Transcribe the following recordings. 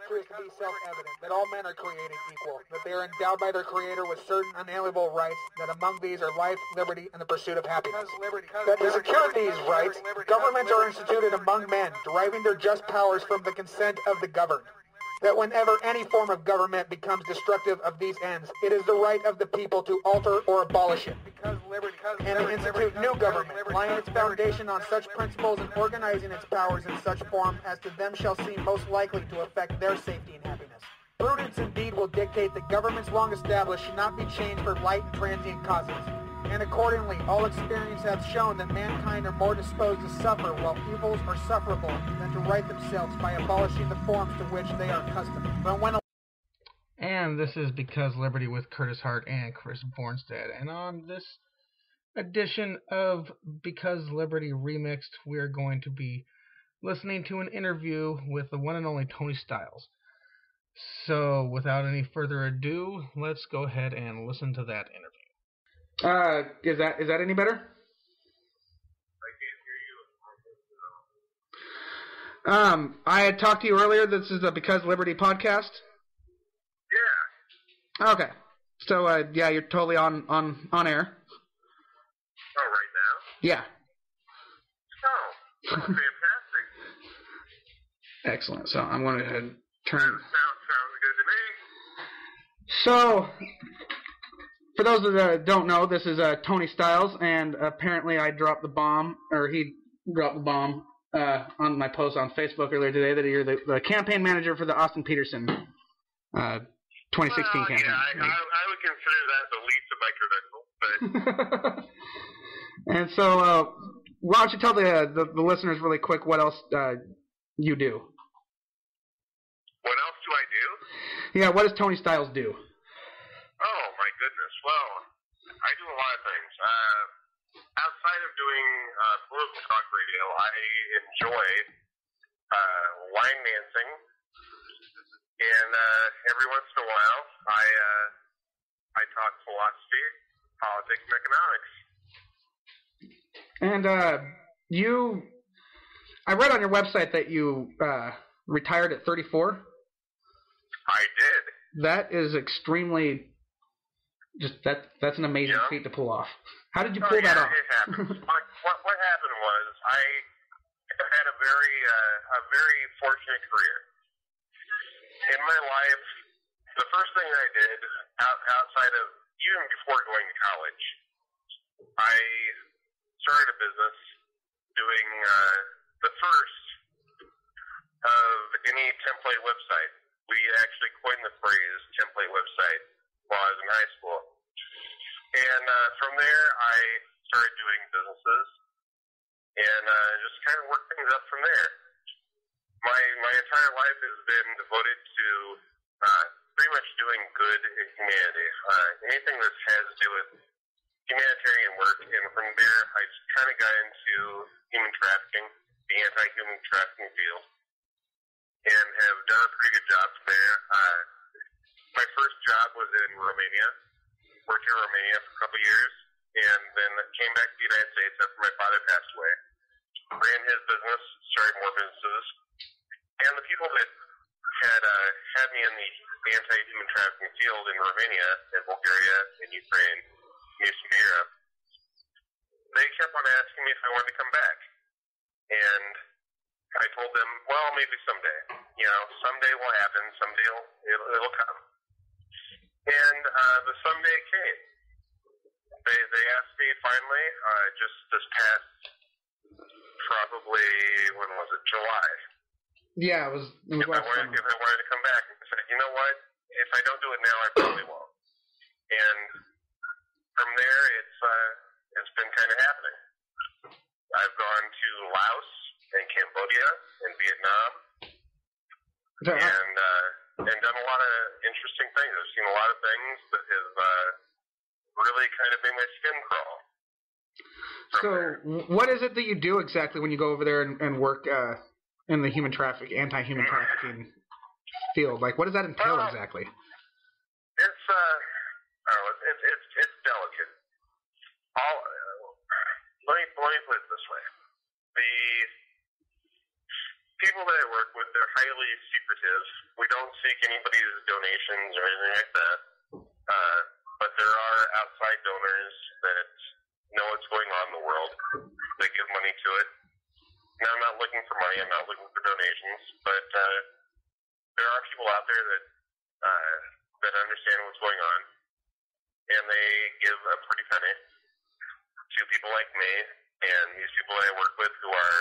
truths to be self-evident, that all men are created equal, that they are endowed by their Creator with certain unalienable rights, that among these are life, liberty, and the pursuit of happiness. That to secure these rights, governments are instituted among men, deriving their just powers from the consent of the governed. That whenever any form of government becomes destructive of these ends, it is the right of the people to alter or abolish it, and to institute new government, laying its foundation on such principles and organizing its powers in such form as to them shall seem most likely to affect their safety and happiness. Prudence indeed will dictate that governments long established should not be changed for light and transient causes. And accordingly, all experience hath shown that mankind are more disposed to suffer while evils are sufferable than to right themselves by abolishing the forms to which they are accustomed. And this is Because Liberty with Curtis Hart and Chris Bornstead. And on this edition of Because Liberty Remixed, we are going to be listening to an interview with the one and only Tony Stiles. So, without any further ado, let's go ahead and listen to that interview. Is that any better? I can't hear you. I had talked to you earlier. This is a Because Liberty podcast. Yeah. Okay. So, yeah, you're totally on air. Oh, right now? Yeah. Oh, fantastic. Excellent. So, I'm going to go ahead and turn... Sounds good to me. So... For those that don't know, this is Tony Stiles, and apparently I dropped the bomb, or he dropped the bomb on my post on Facebook earlier today that you're the campaign manager for the Austin Petersen 2016 campaign. Yeah, I would consider that the least of my credentials, but... And so, why don't you tell the listeners really quick what else you do? What else do I do? Yeah, what does Tony Stiles do? Oh, my goodness. Well, I do a lot of things. Outside of doing political talk radio, I enjoy line dancing, and every once in a while, I talk philosophy, politics, and economics. And I read on your website that you retired at 34. I did. That is extremely... That's an amazing feat to pull off. How did you pull that off? It happens. What happened was I had a very fortunate career. In my life, the first thing I did outside of even before going to college, I started a business doing the first of any template website. We actually coined the phrase template website while I was in high school. And from there, I started doing businesses and just kind of worked things up from there. My entire life has been devoted to pretty much doing good in humanity. Anything that has to do with humanitarian work. And from there, I just kind of got into human trafficking, the anti-human trafficking field, and have done a pretty good job from there. My first job was in Romania. Worked in Romania for a couple years, and then came back to the United States after my father passed away. Ran his business, started more businesses, and the people that had me in the anti-human trafficking field in Romania, in Bulgaria, in Ukraine, in Eastern Europe, they kept on asking me if I wanted to come back. And I told them, well, maybe someday. Someday will happen. Someday it'll come. And the someday came. They asked me finally, just this past, probably, when was it, July? Yeah, it was last summer. If I wanted to come back. And I said, you know what? If I don't do it now, I probably won't. And from there, it's been kind of happening. I've gone to Laos and Cambodia and Vietnam, and done a lot of interesting things. I've seen a lot of things that have really kind of made my skin crawl. So, what is it that you do exactly when you go over there and work in the anti-human trafficking field? Like, what does that entail exactly? It's delicate. Let me put it this way: people that I work with, they're highly secretive. We don't seek anybody's donations or anything like that. But there are outside donors that know what's going on in the world. They give money to it. Now, I'm not looking for money. I'm not looking for donations. But there are people out there that understand what's going on, and they give a pretty penny to people like me and these people that I work with who are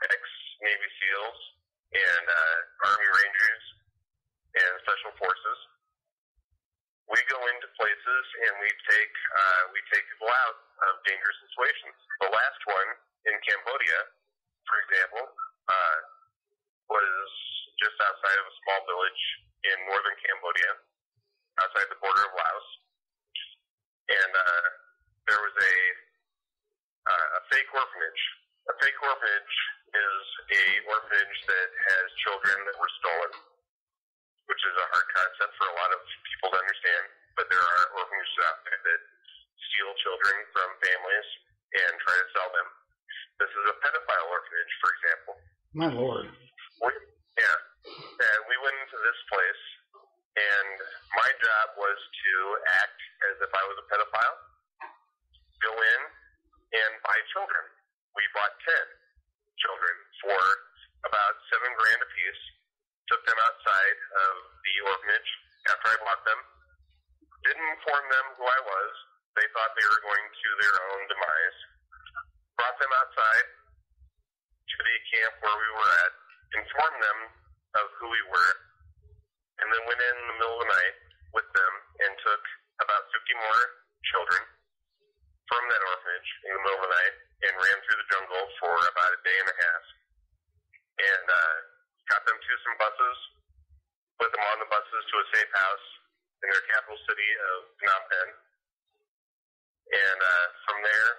ex-Navy SEALs and Army Rangers and Special Forces. We go into places and we take people out of dangerous situations. The last one in Cambodia, for example, was just outside of a small village in northern Cambodia, outside the border of Laos. And there was a fake orphanage. A fake orphanage is a orphanage that has children that were stolen, which is a hard concept for a lot of people to understand. But there are orphanages out there that steal children from families and try to sell them. This is a pedophile orphanage, for example. My Lord. And we went into this place, and my job was to act as if I was a pedophile, go in and buy children. We bought 10 children for about $7,000 a piece, took them outside of the orphanage after I bought them, didn't inform them who I was. They thought they were going to their own demise. Brought them outside to the camp where we were at, informed them of who we were, and then went in the middle of the night with them and took about 50 more children from that orphanage in the middle of the night and ran through the jungle for about a day and a half. And got them to some buses, put them on the buses to a safe house in their capital city of Phnom Penh. And from there,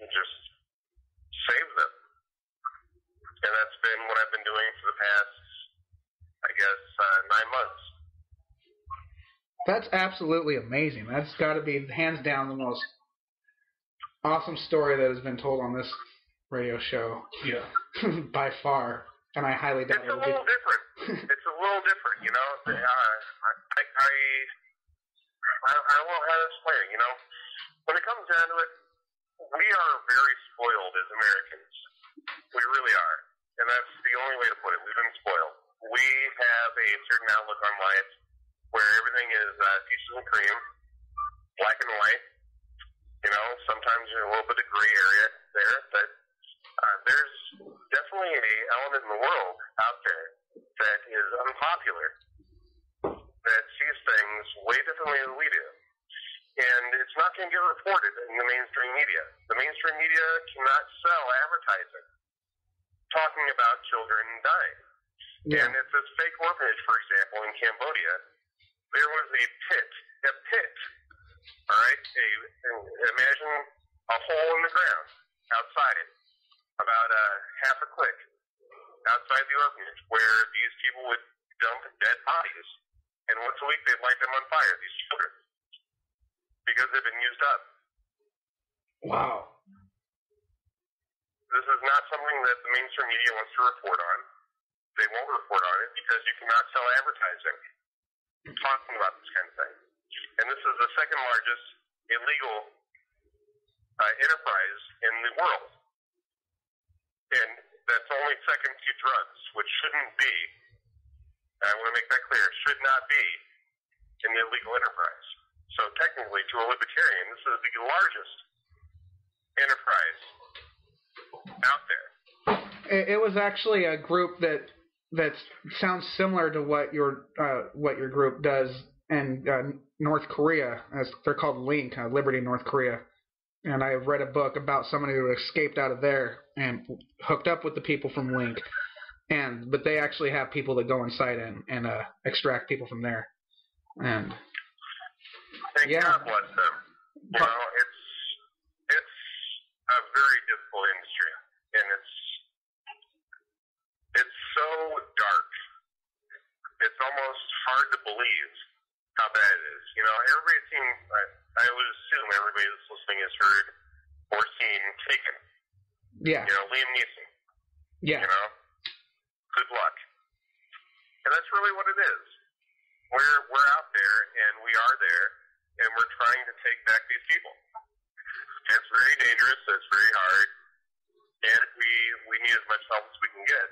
just saved them. And that's been what I've been doing for the past, I guess, 9 months. That's absolutely amazing. That's got to be, hands down, the most awesome story that has been told on this radio show. Yeah. By far. And I highly doubt it's a little different. It's a little different, you know. I don't know how to explain it, you know. When it comes down to it, we are very spoiled as Americans. We really are. And that's the only way to put it. We've been spoiled. We have a certain outlook on life where everything is peaches and cream, black and white. You know, sometimes there's a little bit of gray area there, but there's definitely an element in the world out there that is unpopular, that sees things way differently than we do. And it's not going to get reported in the mainstream media. The mainstream media cannot sell advertising talking about children dying. Yeah. And at this fake orphanage, for example, in Cambodia, there was a pit, all right? Imagine a hole in the ground outside it, about half a click outside the orphanage, where these people would dump dead bodies. And once a week, they'd light them on fire, these children, because they've been used up. Wow. This is not something that the mainstream media wants to report on. They won't report on it because you cannot sell advertising talking about this kind of thing. And this is the second largest illegal enterprise in the world. And that's only second to drugs, which shouldn't be, I want to make that clear, should not be an illegal enterprise. So technically, to a libertarian, this is the largest enterprise out there. It was actually a group that sounds similar to what your group does in North Korea. They're called Link, Liberty North Korea. And I read a book about somebody who escaped out of there and hooked up with the people from Link. But they actually have people that go inside and extract people from there. And yeah, God bless them. You know, it's a very difficult industry, and it's so dark. It's almost hard to believe how bad it is. You know, everybody's seen, I would assume everybody that's listening has heard or seen Taken. Yeah. You know, Liam Neeson. Yeah. You know? Good luck. And that's really what it is. We're out there, and we are there, and we're trying to take back these people. It's very dangerous, it's very hard, and we need as much help as we can get.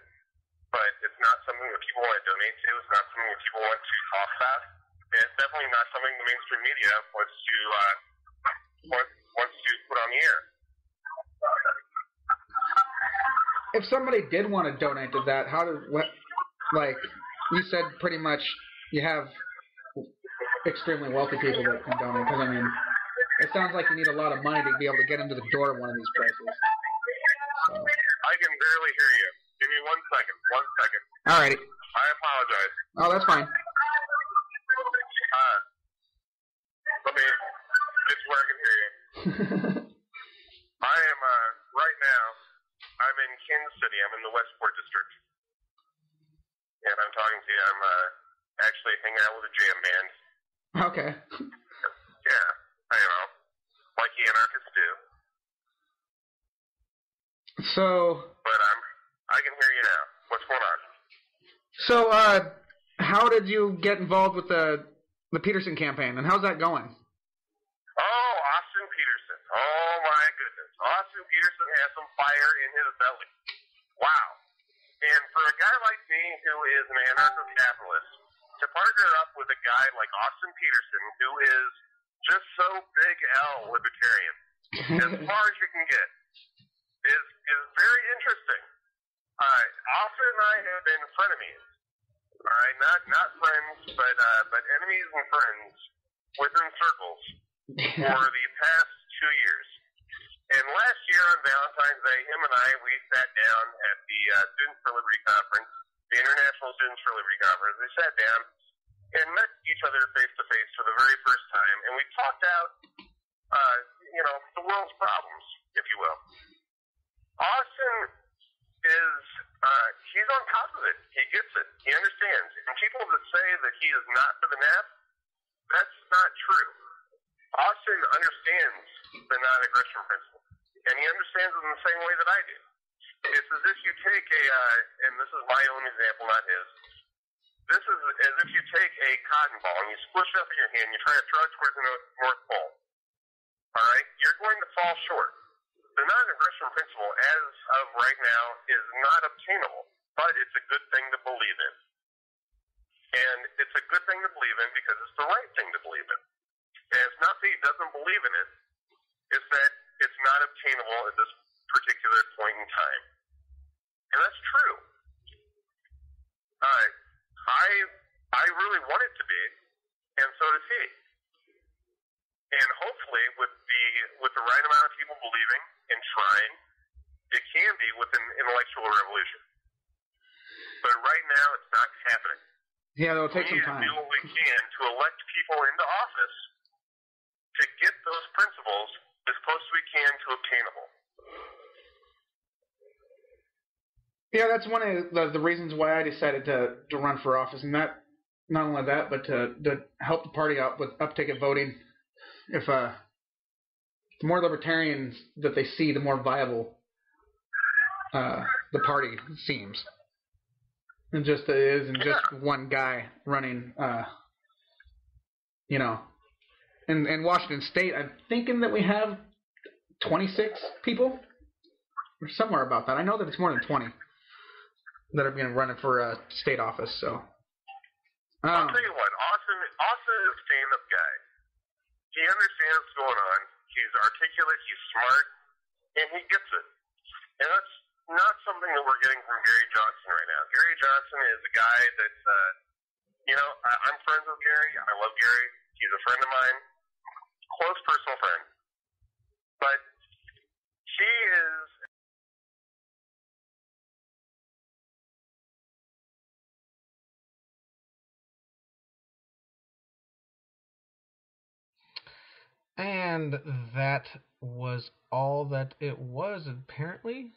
But it's not something that people want to donate to, it's not something that people want to talk about, and it's definitely not something the mainstream media wants to put on the air. If somebody did want to donate to that, like you said, pretty much you have extremely wealthy people that can donate. Because, I mean, it sounds like you need a lot of money to be able to get into the door of one of these places. So. I can barely hear you. Give me 1 second. 1 second. Alrighty. I apologize. Oh, that's fine. Let me get to where I can hear you. I am, right now, I'm in Kansas City. I'm in the Westport District. And I'm talking to you. I'm actually hanging out with a jam band. Okay. Yeah, I know. Like the anarchists do. So. But I can hear you now. What's going on? So, how did you get involved with the Petersen campaign, and how's that going? Oh, Austin Petersen. Oh, my goodness. Austin Petersen has some fire in his belly. Wow. And for a guy like me who is an anarcho-capitalist, to partner up with a guy like Austin Petersen, who is just so big L libertarian, as far as you can get, is very interesting. Austin and I have been frenemies. All right, not friends, but enemies and friends within circles for the past 2 years. And last year on Valentine's Day, him and I, we sat down at the Students for Liberty Conference, the International Students for Liberty Conference. We sat down and met each other face to face for the very first time, and we talked out, the world's problems, if you will. Austin is, he's on top of it. He gets it. He understands. And people that say that he is not for the NAP, that's not true. Austin understands the non-aggression principle, and he understands it in the same way that I do. It's as if you take and this is my own example, not his. This is as if you take a cotton ball and you squish it up in your hand and you try to throw it towards the North Pole. All right? You're going to fall short. The non-aggression principle, as of right now, is not obtainable, but it's a good thing to believe in. And it's a good thing to believe in because it's the right thing to believe in. And it's not that he doesn't believe in it, it's that it's not obtainable at this particular point in time. And that's true. I really want it to be, and so does he. And hopefully, with the right amount of people believing and trying, it can be with an intellectual revolution. But right now, it's not happening. Yeah, it'll take some time. We need to do what we can to elect people into office to get those principles as close as we can to obtainable. Yeah, that's one of the reasons why I decided to run for office, and that not only that, but to help the party out with upticket voting. If the more libertarians that they see, the more viable the party seems. And just it isn't just one guy running. In Washington State, I'm thinking that we have 26 people, or somewhere about that. I know that it's more than 20 that are going to run it for a state office. So I'll tell you what, Austin is a stand-up guy. He understands what's going on. He's articulate. He's smart, and he gets it. And that's not something that we're getting from Gary Johnson right now. Gary Johnson is a guy that, I'm friends with Gary. I love Gary. He's a friend of mine, close personal friend. But he is. And that was all that it was, apparently.